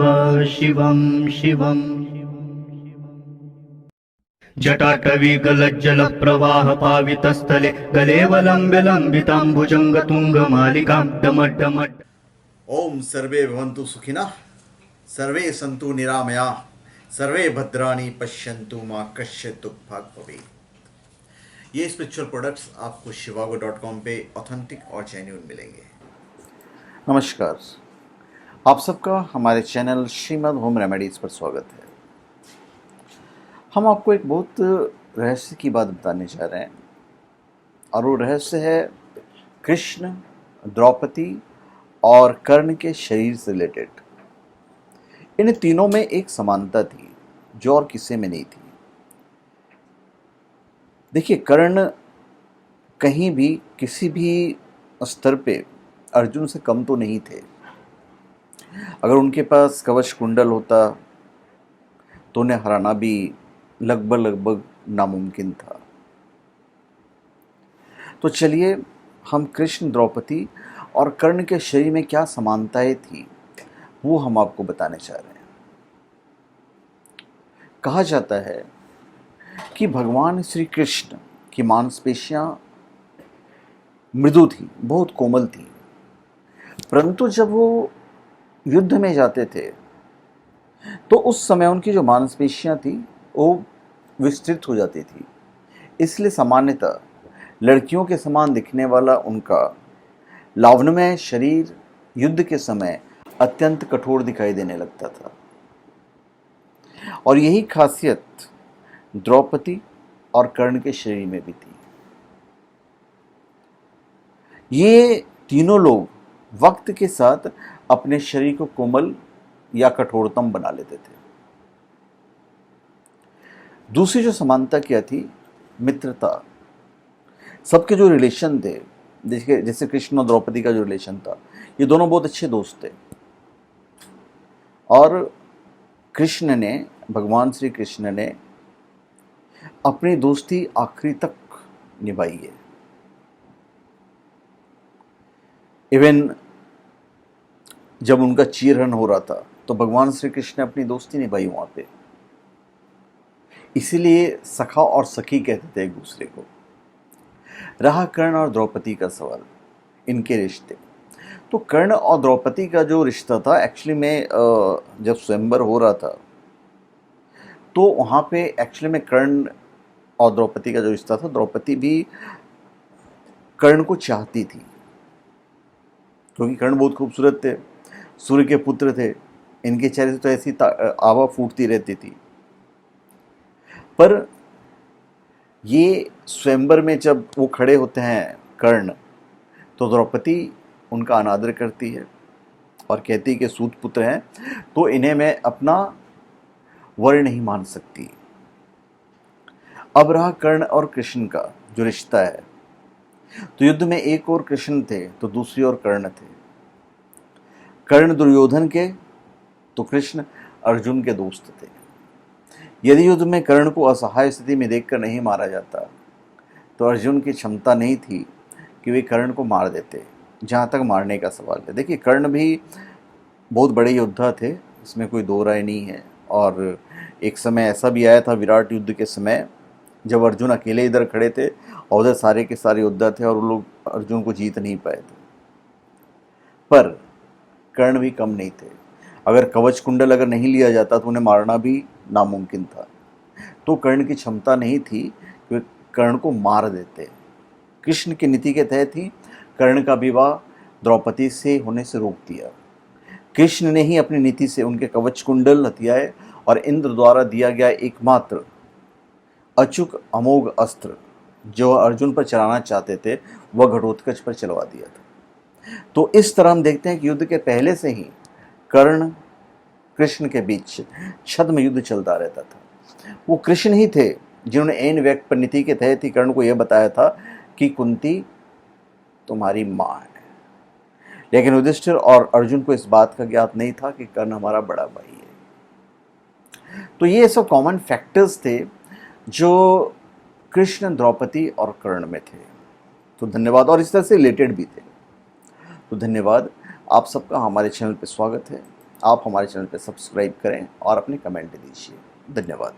शिव शिवं शिवम् जटाटवीगलज्जलप्रवाहपावितस्थले गलेवलम्ब्य लम्बिताम्बुजङ्गतुङ्गमालिकां डमड्डमड्। ओम सर्वे भवन्तु सुखिनः, सर्वे सन्तु निरामयाः, सर्वे भद्राणि पश्यन्तु मा कश्चित् दुःखभाग् भवेत्। ये स्पिरिचुअल प्रोडक्ट्स आपको shivago.com पे ऑथेंटिक और जेन्युइन मिलेंगे। नमस्कार, आप सबका हमारे चैनल श्रीमद् होम रेमेडीज़ पर स्वागत है। हम आपको एक बहुत रहस्य की बात बताने जा रहे हैं और वो रहस्य है कृष्ण, द्रौपदी और कर्ण के शरीर से रिलेटेड। इन तीनों में एक समानता थी जो और किसी में नहीं थी। देखिए, कर्ण कहीं भी किसी भी स्तर पे अर्जुन से कम तो नहीं थे। अगर उनके पास कवच कुंडल होता तो उन्हें हराना भी लगभग नामुमकिन था। तो चलिए, हम कृष्ण, द्रौपदी और कर्ण के शरीर में क्या समानताएं थी वो हम आपको बताने जा रहे हैं। कहा जाता है कि भगवान श्री कृष्ण की मांसपेशियां मृदु थी, बहुत कोमल थी, परंतु जब वो युद्ध में जाते थे तो उस समय उनकी जो मांसपेशियां थी वो विस्तृत हो जाती थी। इसलिए सामान्यतः लड़कियों के समान दिखने वाला उनका लावण्यमय शरीर युद्ध के समय अत्यंत कठोर दिखाई देने लगता था। और यही खासियत द्रौपदी और कर्ण के शरीर में भी थी। ये तीनों लोग वक्त के साथ अपने शरीर को कोमल या कठोरतम बना लेते थे। दूसरी जो समानता क्या थी, मित्रता। सबके जो रिलेशन थे, जैसे कृष्ण और द्रौपदी का जो रिलेशन था, ये दोनों बहुत अच्छे दोस्त थे और कृष्ण ने, भगवान श्री कृष्ण ने अपनी दोस्ती आखिरी तक निभाई है। इवन जब उनका चीरहरण हो रहा था तो भगवान श्री कृष्ण ने अपनी दोस्ती निभाई वहां पे। इसीलिए सखा और सखी कहते थे एक दूसरे को। रहा कर्ण और द्रौपदी का सवाल, इनके रिश्ते। तो कर्ण और द्रौपदी का जो रिश्ता था, एक्चुअली में जब स्वयंवर हो रहा था तो वहाँ पे एक्चुअली में कर्ण और द्रौपदी का जो रिश्ता था, द्रौपदी भी कर्ण को चाहती थी क्योंकि कर्ण बहुत खूबसूरत थे, सूर्य के पुत्र थे। इनके चेहरे से तो ऐसी आवा फूटती रहती थी। पर ये स्वयंवर में जब वो खड़े होते हैं कर्ण, तो द्रौपदी उनका अनादर करती है और कहती है कि सूत पुत्र हैं तो इन्हें मैं अपना वर नहीं मान सकती। अब रहा कर्ण और कृष्ण का जो रिश्ता है, तो युद्ध में एक और कृष्ण थे तो दूसरी ओर कर्ण थे। कर्ण दुर्योधन के तो कृष्ण अर्जुन के दोस्त थे। यदि युद्ध में कर्ण को असहाय स्थिति में देखकर नहीं मारा जाता तो अर्जुन की क्षमता नहीं थी कि वे कर्ण को मार देते, जहाँ तक मारने का सवाल है। देखिए, कर्ण भी बहुत बड़े योद्धा थे, इसमें कोई दो राय नहीं है। और एक समय ऐसा भी आया था विराट युद्ध के समय, जब अर्जुन अकेले इधर खड़े थे और उधर सारे के सारे योद्धा थे और वो लोग अर्जुन को जीत नहीं पाए थे। पर कर्ण भी कम नहीं थे। अगर कवच कुंडल अगर नहीं लिया जाता तो उन्हें मारना भी नामुमकिन था। तो कर्ण की क्षमता नहीं थी कि वे कर्ण को मार देते। कृष्ण की नीति के तहत ही कर्ण का विवाह द्रौपदी से होने से रोक दिया। कृष्ण ने ही अपनी नीति से उनके कवच कुंडल, हथियाए और इंद्र द्वारा दिया गया एकमात्र अचूक अमोघ अस्त्र जो अर्जुन पर चलाना चाहते थे, वह घटोत्कच पर चलवा दिया था। तो इस तरह हम देखते हैं कि युद्ध के पहले से ही कर्ण कृष्ण के बीच छद्म युद्ध चलता रहता था। वो कृष्ण ही थे जिन्होंने ऐन व्यक्त पर नीति के तहत ही कर्ण को यह बताया था कि कुंती तुम्हारी माँ है। लेकिन युधिष्ठिर और अर्जुन को इस बात का ज्ञात नहीं था कि कर्ण हमारा बड़ा भाई है। तो ये सब कॉमन फैक्टर्स थे जो कृष्ण, द्रौपदी और कर्ण में थे। तो धन्यवाद, और इस तरह से रिलेटेड भी थे। तो धन्यवाद, आप सबका हमारे चैनल पर स्वागत है। आप हमारे चैनल पर सब्सक्राइब करें और अपने कमेंट दीजिए। धन्यवाद।